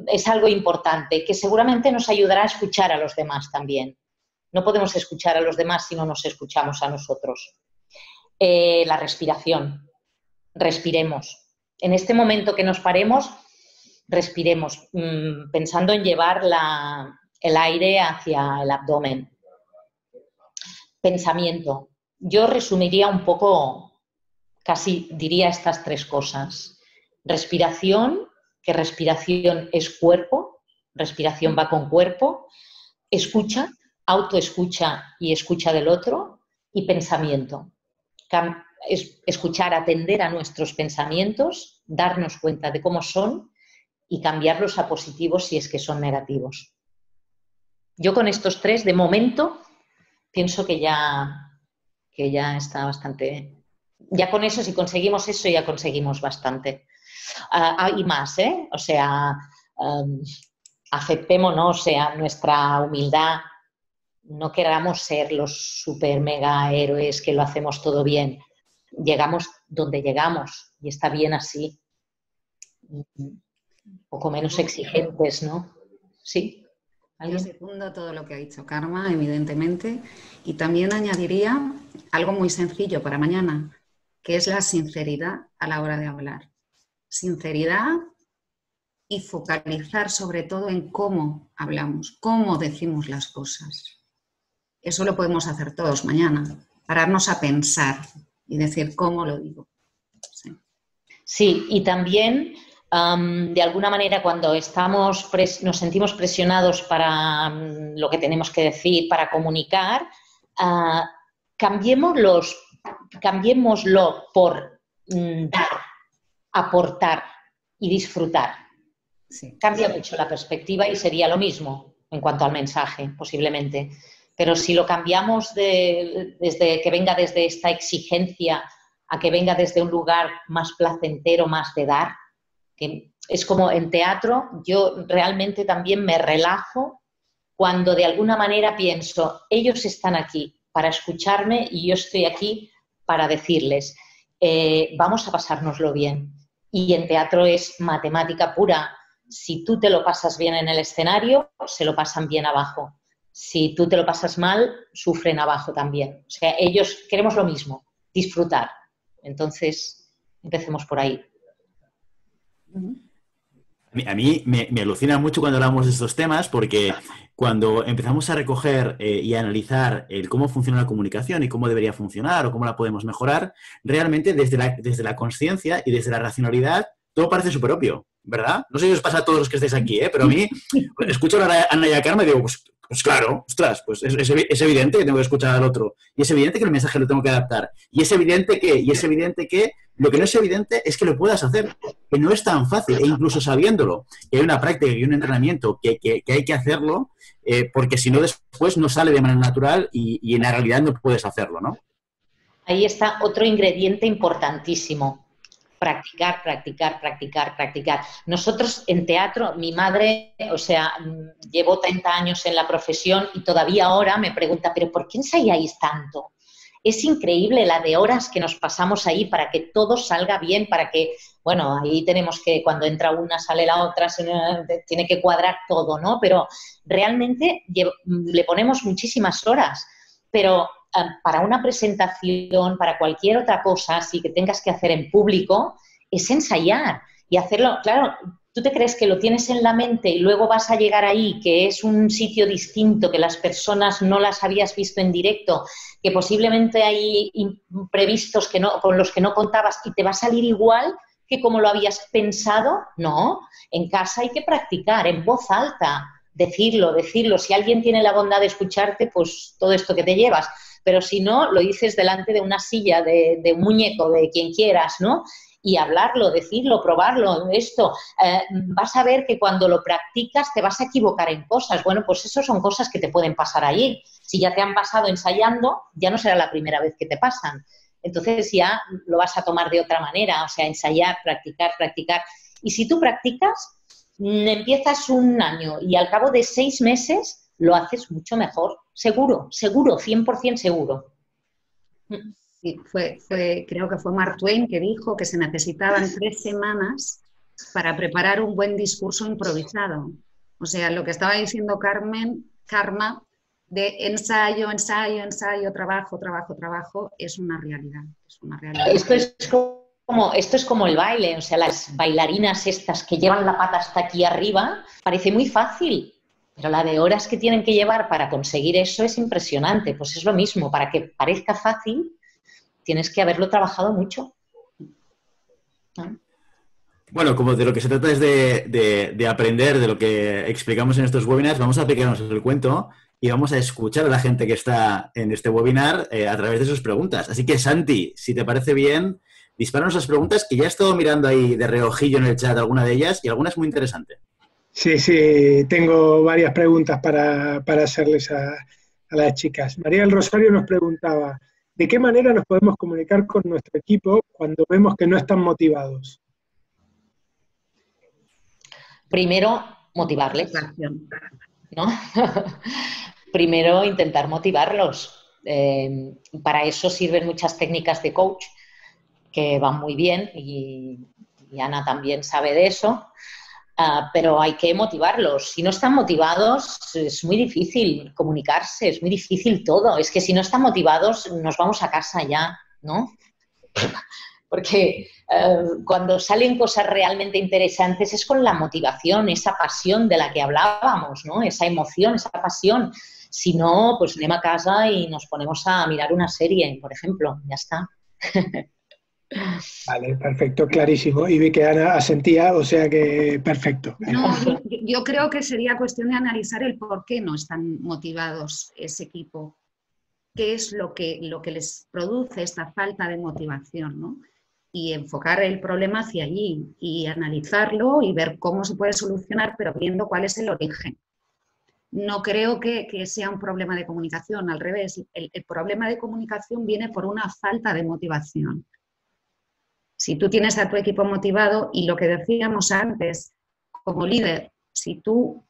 es algo importante que seguramente nos ayudará a escuchar a los demás también. No podemos escuchar a los demás si no nos escuchamos a nosotros. La respiración. Respiremos. En este momento que nos paremos, respiremos, pensando en llevar el aire hacia el abdomen. Pensamiento. Yo resumiría un poco, casi diría estas tres cosas. Respiración, que respiración es cuerpo, respiración va con cuerpo. Escucha, autoescucha y escucha del otro. Y pensamiento. Escuchar, atender a nuestros pensamientos, darnos cuenta de cómo son y cambiarlos a positivos si es que son negativos. Yo con estos tres, de momento, pienso que ya está bastante... Ya con eso, si conseguimos eso, ya conseguimos bastante. Y más, ¿eh? O sea, aceptémonos, o sea, nuestra humildad, no queramos ser los super mega héroes que lo hacemos todo bien. Llegamos donde llegamos y está bien así. Un poco menos exigentes, ¿no? ¿Sí? Yo segundo todo lo que ha dicho Karma, evidentemente, y también añadiría algo muy sencillo para mañana, que es la sinceridad a la hora de hablar. Sinceridad y focalizar sobre todo en cómo hablamos, cómo decimos las cosas. Eso lo podemos hacer todos mañana, pararnos a pensar y decir cómo lo digo. Sí, y también... de alguna manera, cuando nos sentimos presionados para lo que tenemos que decir, para comunicar, cambiémoslo por dar, aportar y disfrutar. Sí. Cambia mucho la perspectiva y sería lo mismo en cuanto al mensaje, posiblemente. Pero si lo cambiamos desde que venga desde esta exigencia a que venga desde un lugar más placentero, más de dar, que es como en teatro, yo realmente también me relajo cuando de alguna manera pienso, ellos están aquí para escucharme y yo estoy aquí para decirles, vamos a pasárnoslo bien. Y en teatro es matemática pura. Si tú te lo pasas bien en el escenario, se lo pasan bien abajo. Si tú te lo pasas mal, sufren abajo también. O sea, ellos queremos lo mismo, disfrutar. Entonces, empecemos por ahí. A mí me alucina mucho cuando hablamos de estos temas porque cuando empezamos a recoger y a analizar cómo funciona la comunicación y cómo debería funcionar o cómo la podemos mejorar, realmente desde la consciencia y desde la racionalidad todo parece súper obvio, ¿verdad? No sé si os pasa a todos los que estáis aquí, pero a mí escucho a Ana y a Karma y digo, pues claro, ostras, pues es evidente que tengo que escuchar al otro. Y es evidente que el mensaje lo tengo que adaptar. Y es evidente que lo que no es evidente es que lo puedas hacer, que no es tan fácil. E incluso sabiéndolo, que hay una práctica y un entrenamiento que hay que hacerlo, porque si no después no sale de manera natural y en la realidad no puedes hacerlo, ¿no? Ahí está otro ingrediente importantísimo. Practicar, practicar, practicar, practicar. Nosotros en teatro, mi madre, o sea, llevo 30 años en la profesión y todavía ahora me pregunta, ¿pero por qué ensayáis tanto? Es increíble la de horas que nos pasamos ahí para que todo salga bien, para que, bueno, ahí tenemos que, cuando entra una, sale la otra, tiene que cuadrar todo, ¿no? Pero realmente le ponemos muchísimas horas, pero para una presentación, para cualquier otra cosa, así que tengas que hacer en público, es ensayar y hacerlo. Claro, tú te crees que lo tienes en la mente y luego vas a llegar ahí, que es un sitio distinto, que las personas no las habías visto en directo, que posiblemente hay imprevistos con los que no contabas y te va a salir igual que como lo habías pensado. No, en casa hay que practicar en voz alta. decirlo. Si alguien tiene la bondad de escucharte, pues todo esto que te llevas. Pero si no, lo dices delante de una silla, de un muñeco, de quien quieras, ¿no? Y hablarlo, decirlo, probarlo, esto. Vas a ver que cuando lo practicas te vas a equivocar en cosas. Bueno, pues eso son cosas que te pueden pasar allí. Si ya te han pasado ensayando, ya no será la primera vez que te pasan. Entonces ya lo vas a tomar de otra manera, o sea, ensayar, practicar, practicar. Y si tú practicas, empiezas un año y al cabo de 6 meses lo haces mucho mejor. Seguro, 100% seguro. Sí, creo que fue Mark Twain que dijo que se necesitaban 3 semanas para preparar un buen discurso improvisado. O sea, lo que estaba diciendo Karma, de ensayo, trabajo, es una realidad. Esto es como el baile, o sea, las bailarinas estas que llevan la pata hasta aquí arriba, parece muy fácil, pero la de horas que tienen que llevar para conseguir eso es impresionante. Pues es lo mismo, para que parezca fácil, tienes que haberlo trabajado mucho. ¿No? Bueno, como de lo que se trata es de aprender de lo que explicamos en estos webinars, vamos a aplicarnos el cuento y vamos a escuchar a la gente que está en este webinar a través de sus preguntas. Así que, Santi, si te parece bien, dispáranos las preguntas, que ya he estado mirando ahí de reojillo en el chat alguna de ellas y alguna es muy interesante. Sí, tengo varias preguntas para hacerles a las chicas. María del Rosario nos preguntaba, ¿de qué manera nos podemos comunicar con nuestro equipo cuando vemos que no están motivados? Primero, motivarles, ¿no? Primero, intentar motivarlos. Para eso sirven muchas técnicas de coach que van muy bien y Ana también sabe de eso, pero hay que motivarlos. Si no están motivados, es muy difícil comunicarse, es muy difícil todo. Es que si no están motivados, nos vamos a casa ya, ¿no? Porque cuando salen cosas realmente interesantes es con la motivación, esa pasión de la que hablábamos, ¿no? Esa emoción, esa pasión. Si no, pues anem a casa y nos ponemos a mirar una serie, por ejemplo. Ya está. Vale, perfecto, clarísimo. Y vi que Ana asentía, o sea que perfecto. No, yo creo que sería cuestión de analizar el por qué no están motivados ese equipo. ¿Qué es lo que les produce esta falta de motivación, ¿no? Y enfocar el problema hacia allí y analizarlo y ver cómo se puede solucionar, pero viendo cuál es el origen. No creo que sea un problema de comunicación, al revés. El problema de comunicación viene por una falta de motivación. Si tú tienes a tu equipo motivado y lo que decíamos antes, como líder, si tú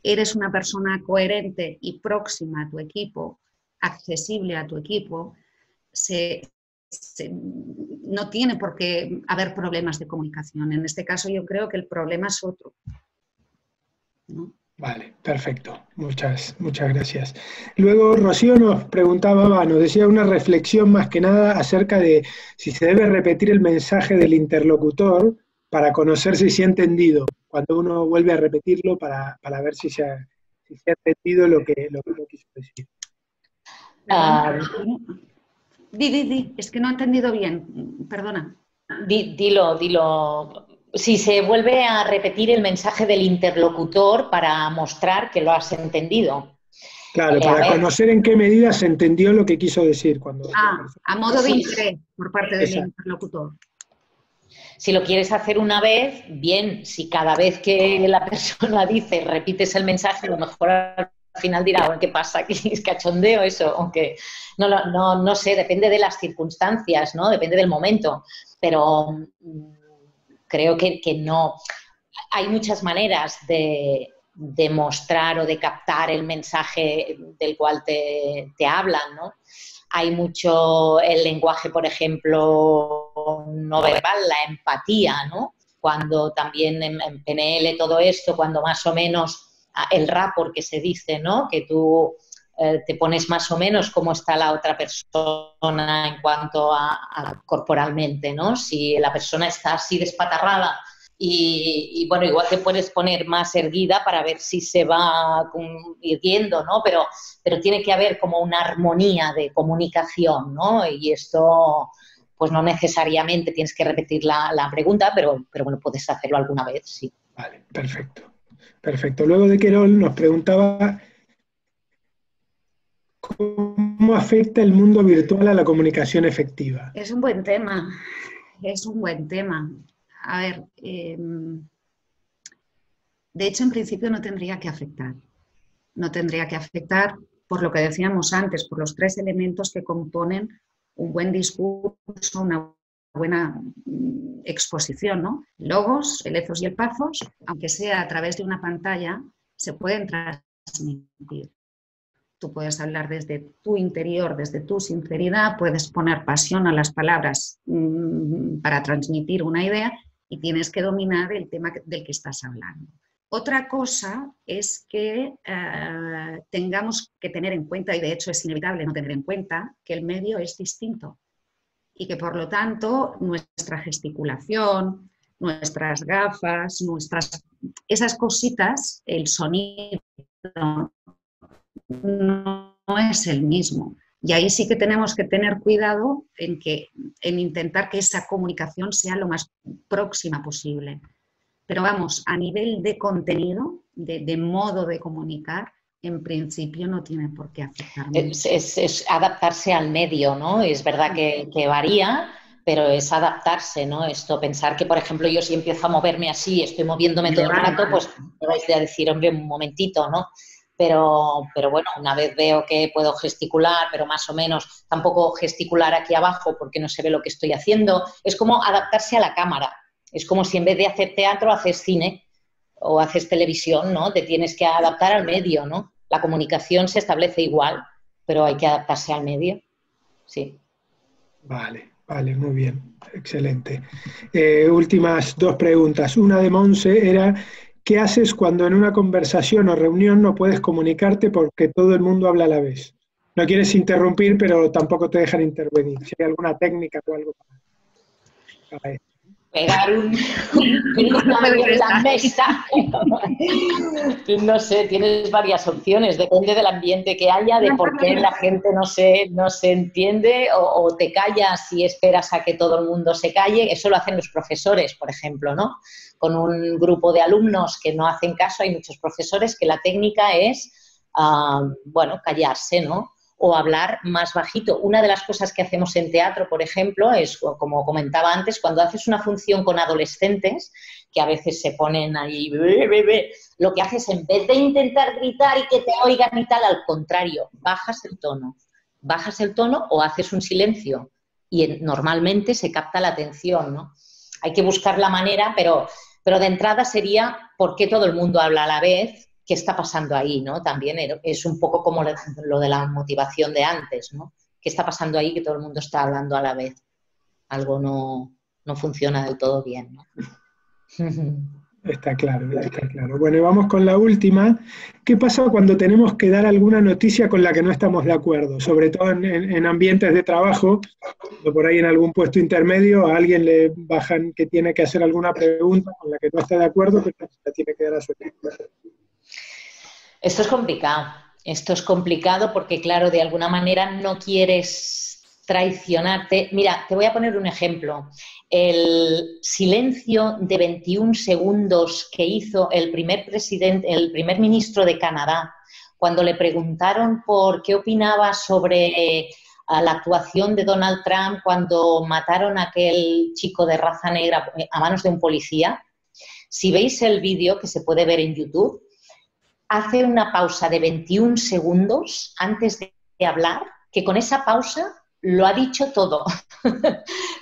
eres una persona coherente y próxima a tu equipo, accesible a tu equipo, no tiene por qué haber problemas de comunicación. En este caso yo creo que el problema es otro, ¿no? Vale, perfecto. Muchas gracias. Luego Rocío nos preguntaba, nos decía una reflexión más que nada acerca de si se debe repetir el mensaje del interlocutor para conocer si se ha entendido, cuando uno vuelve a repetirlo para ver si se ha entendido lo que quiso decir. Di, es que no he entendido bien, perdona. Dilo. Si se vuelve a repetir el mensaje del interlocutor para mostrar que lo has entendido. Claro, para conocer en qué medida se entendió lo que quiso decir. A modo de interés por parte del interlocutor. Si lo quieres hacer una vez, bien. Si cada vez que la persona dice, repites el mensaje, a lo mejor al final dirá, bueno, ¿qué pasa aquí? ¿Es cachondeo eso? Aunque no sé, depende de las circunstancias, ¿no? Depende del momento. Pero creo que no. Hay muchas maneras de mostrar o de captar el mensaje del cual te hablan, ¿no? Hay mucho el lenguaje, por ejemplo, no verbal, la empatía, ¿no? Cuando también en PNL todo esto, cuando más o menos el rapport que se dice, ¿no? Que tú te pones más o menos cómo está la otra persona en cuanto a corporalmente, ¿no? Si la persona está así despatarrada y bueno, igual te puedes poner más erguida para ver si se va irguiendo, ¿no? Pero tiene que haber como una armonía de comunicación, ¿no? Y esto, pues no necesariamente tienes que repetir la pregunta, pero bueno, puedes hacerlo alguna vez, sí. Vale, perfecto. Perfecto. Luego de Querol nos preguntaba cómo afecta el mundo virtual a la comunicación efectiva. Es un buen tema, es un buen tema. A ver, de hecho, en principio no tendría que afectar. No tendría que afectar por lo que decíamos antes, por los 3 elementos que componen un buen discurso, una buena exposición, ¿no? Logos, el ethos y el pathos, aunque sea a través de una pantalla, se pueden transmitir. Tú puedes hablar desde tu interior, desde tu sinceridad, puedes poner pasión a las palabras para transmitir una idea y tienes que dominar el tema del que estás hablando. Otra cosa es que tengamos que tener en cuenta, y de hecho es inevitable no tener en cuenta, que el medio es distinto y que por lo tanto nuestra gesticulación, nuestras gafas, esas cositas, el sonido no es el mismo. Y ahí sí que tenemos que tener cuidado en intentar que esa comunicación sea lo más próxima posible. Pero vamos, a nivel de contenido, de modo de comunicar, en principio no tiene por qué afectar. Es adaptarse al medio, ¿no? Es verdad que varía, pero es adaptarse, ¿no? Esto, pensar que, por ejemplo, yo si empiezo a moverme así, estoy moviéndome todo el rato, pues me vais a decir, hombre, un momentito, ¿no? Pero bueno, una vez veo que puedo gesticular, pero más o menos tampoco gesticular aquí abajo porque no se ve lo que estoy haciendo. Es como adaptarse a la cámara. Es como si en vez de hacer teatro haces cine o haces televisión, ¿no? Te tienes que adaptar al medio, ¿no? La comunicación se establece igual, pero hay que adaptarse al medio. Sí. Vale, muy bien. Excelente. Últimas 2 preguntas. Una de Monse era, ¿qué haces cuando en una conversación o reunión no puedes comunicarte porque todo el mundo habla a la vez? No quieres interrumpir, pero tampoco te dejan intervenir. Si hay alguna técnica o algo para esto. Pegar un en la mesa. No sé, tienes varias opciones, depende del ambiente que haya, de por qué la gente no se entiende o te callas y esperas a que todo el mundo se calle. Eso lo hacen los profesores, por ejemplo, ¿no? Con un grupo de alumnos que no hacen caso, hay muchos profesores que la técnica es, bueno, callarse, ¿no? O hablar más bajito. Una de las cosas que hacemos en teatro, por ejemplo, es, como comentaba antes, cuando haces una función con adolescentes, que a veces se ponen ahí, lo que haces en vez de intentar gritar y que te oigan y tal, al contrario, bajas el tono o haces un silencio y normalmente se capta la atención, ¿no? Hay que buscar la manera, pero de entrada sería ¿por qué todo el mundo habla a la vez? ¿Qué está pasando ahí, no? También es un poco como lo de la motivación de antes, ¿no? ¿Qué está pasando ahí que todo el mundo está hablando a la vez? Algo no funciona del todo bien, ¿no? Está claro, está claro. Bueno, y vamos con la última. ¿Qué pasa cuando tenemos que dar alguna noticia con la que no estamos de acuerdo? Sobre todo en ambientes de trabajo, o por ahí en algún puesto intermedio, a alguien le bajan que tiene que hacer alguna pregunta con la que no está de acuerdo, pero la tiene que dar a su equipo. Esto es complicado porque, claro, de alguna manera no quieres traicionarte. Mira, te voy a poner un ejemplo. El silencio de 21 segundos que hizo el primer ministro de Canadá, cuando le preguntaron por qué opinaba sobre la actuación de Donald Trump cuando mataron a aquel chico de raza negra a manos de un policía. Si veis el vídeo, que se puede ver en YouTube, hace una pausa de 21 segundos antes de hablar, que con esa pausa lo ha dicho todo.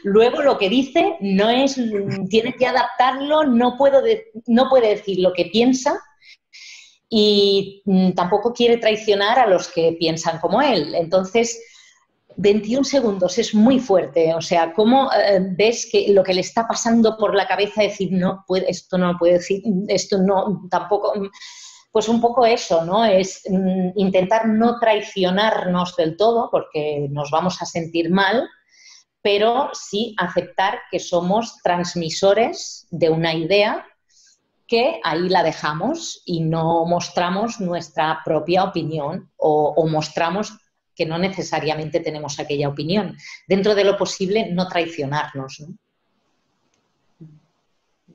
Luego lo que dice tiene que adaptarlo, no puede decir lo que piensa y tampoco quiere traicionar a los que piensan como él. Entonces, 21 segundos es muy fuerte. O sea, ¿cómo ves que lo que le está pasando por la cabeza decir, esto no lo puede decir, esto no, tampoco... Pues un poco eso, ¿no? Es intentar no traicionarnos del todo porque nos vamos a sentir mal, pero sí aceptar que somos transmisores de una idea que ahí la dejamos y no mostramos nuestra propia opinión o mostramos que no necesariamente tenemos aquella opinión. Dentro de lo posible, no traicionarnos, ¿no?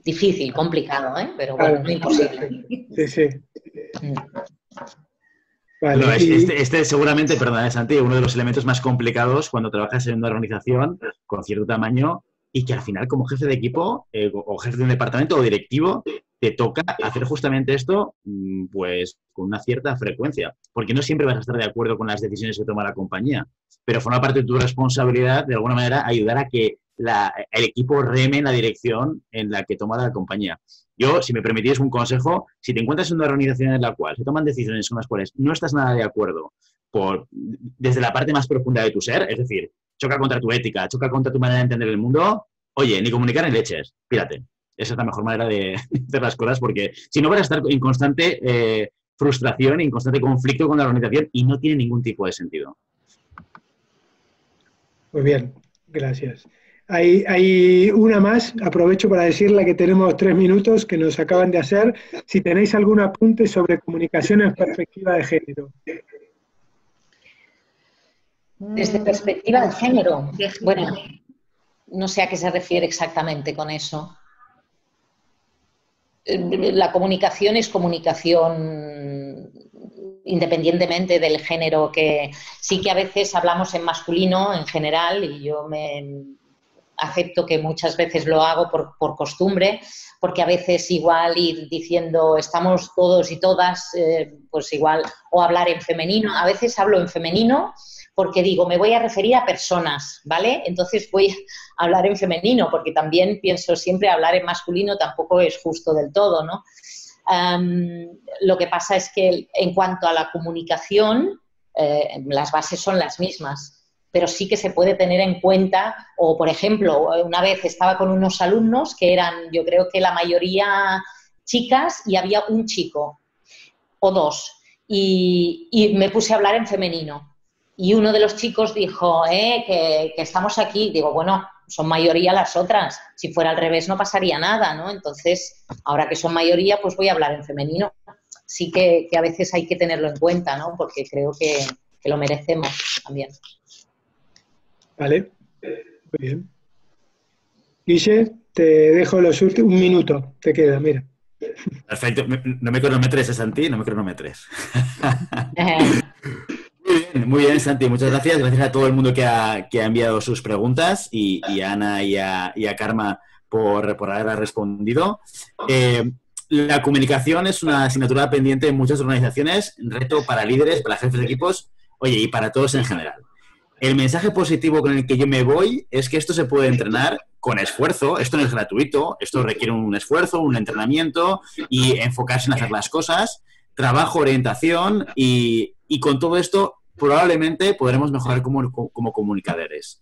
Difícil, complicado, pero bueno, no imposible. Sí, sí. Vale, no, este seguramente, perdona, Santi, uno de los elementos más complicados cuando trabajas en una organización con cierto tamaño y que al final como jefe de equipo o jefe de un departamento o directivo te toca hacer justamente esto pues con una cierta frecuencia, porque no siempre vas a estar de acuerdo con las decisiones que toma la compañía, pero forma parte de tu responsabilidad de alguna manera ayudar a que el equipo reme en la dirección en la que toma la compañía. Yo, si me permitís un consejo, si te encuentras en una organización en la cual se toman decisiones con las cuales no estás nada de acuerdo desde la parte más profunda de tu ser, es decir, choca contra tu ética, choca contra tu manera de entender el mundo, oye, ni comunicar ni leches, pírate. Esa es la mejor manera de hacer las cosas porque si no vas a estar en constante frustración y en constante conflicto con la organización y no tiene ningún tipo de sentido. Muy bien, gracias. Hay una más, aprovecho para decirle que tenemos 3 minutos que nos acaban de hacer. Si tenéis algún apunte sobre comunicación en perspectiva de género. Desde perspectiva de género. Bueno, no sé a qué se refiere exactamente con eso. La comunicación es comunicación independientemente del género, que sí que a veces hablamos en masculino en general y yo acepto que muchas veces lo hago por costumbre, porque a veces igual ir diciendo estamos todos y todas, pues igual, o hablar en femenino. A veces hablo en femenino porque digo, me voy a referir a personas, ¿vale? Entonces voy a hablar en femenino, porque también pienso siempre hablar en masculino tampoco es justo del todo, ¿no? Lo que pasa es que en cuanto a la comunicación, las bases son las mismas. Pero sí que se puede tener en cuenta, o por ejemplo, una vez estaba con unos alumnos que eran, yo creo que la mayoría chicas y había un chico o dos, y me puse a hablar en femenino. Y uno de los chicos dijo, que estamos aquí. Digo, bueno, son mayoría las otras, si fuera al revés no pasaría nada, ¿no? Entonces, ahora que son mayoría, pues voy a hablar en femenino. Sí que a veces hay que tenerlo en cuenta, ¿no? Porque creo que lo merecemos también. Vale, muy bien. Guille, te dejo los últimos, 1 minuto, te queda, mira. Perfecto, no me cronometres, Santi, no me cronometres. Muy bien, Santi, muchas gracias. Gracias a todo el mundo que ha enviado sus preguntas y a Ana y a Karma por haberla respondido. La comunicación es una asignatura pendiente en muchas organizaciones, reto para líderes, para jefes de equipos, oye, y para todos en general. El mensaje positivo con el que yo me voy es que esto se puede entrenar con esfuerzo. Esto no es gratuito, esto requiere un esfuerzo, un entrenamiento y enfocarse en hacer las cosas, trabajo, orientación y con todo esto probablemente podremos mejorar como comunicadores.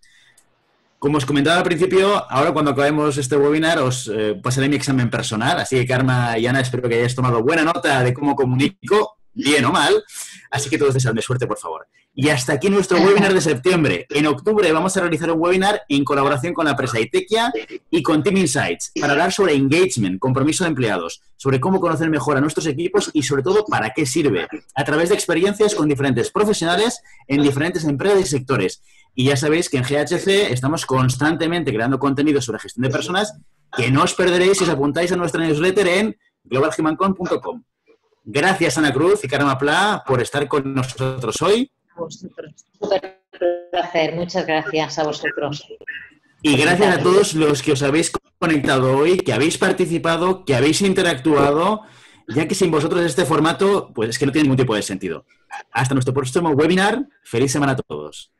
Como os comentaba al principio, ahora cuando acabemos este webinar os pasaré mi examen personal, así que Karma y Ana, espero que hayáis tomado buena nota de cómo comunico, bien o mal, así que todos deseadme suerte, por favor. Y hasta aquí nuestro webinar de septiembre. En octubre vamos a realizar un webinar en colaboración con la empresa Itekia y con Team Insights para hablar sobre engagement, compromiso de empleados, sobre cómo conocer mejor a nuestros equipos y sobre todo para qué sirve, a través de experiencias con diferentes profesionales en diferentes empresas y sectores. Y ya sabéis que en GHC estamos constantemente creando contenido sobre gestión de personas que no os perderéis si os apuntáis a nuestra newsletter en globalhumancon.com. Gracias, Ana Cruz y Karma Pla, por estar con nosotros hoy. A vosotros. Súper placer. Muchas gracias a vosotros. Y gracias a todos los que os habéis conectado hoy, que habéis participado, que habéis interactuado, ya que sin vosotros este formato, pues es que no tiene ningún tipo de sentido. Hasta nuestro próximo webinar. Feliz semana a todos.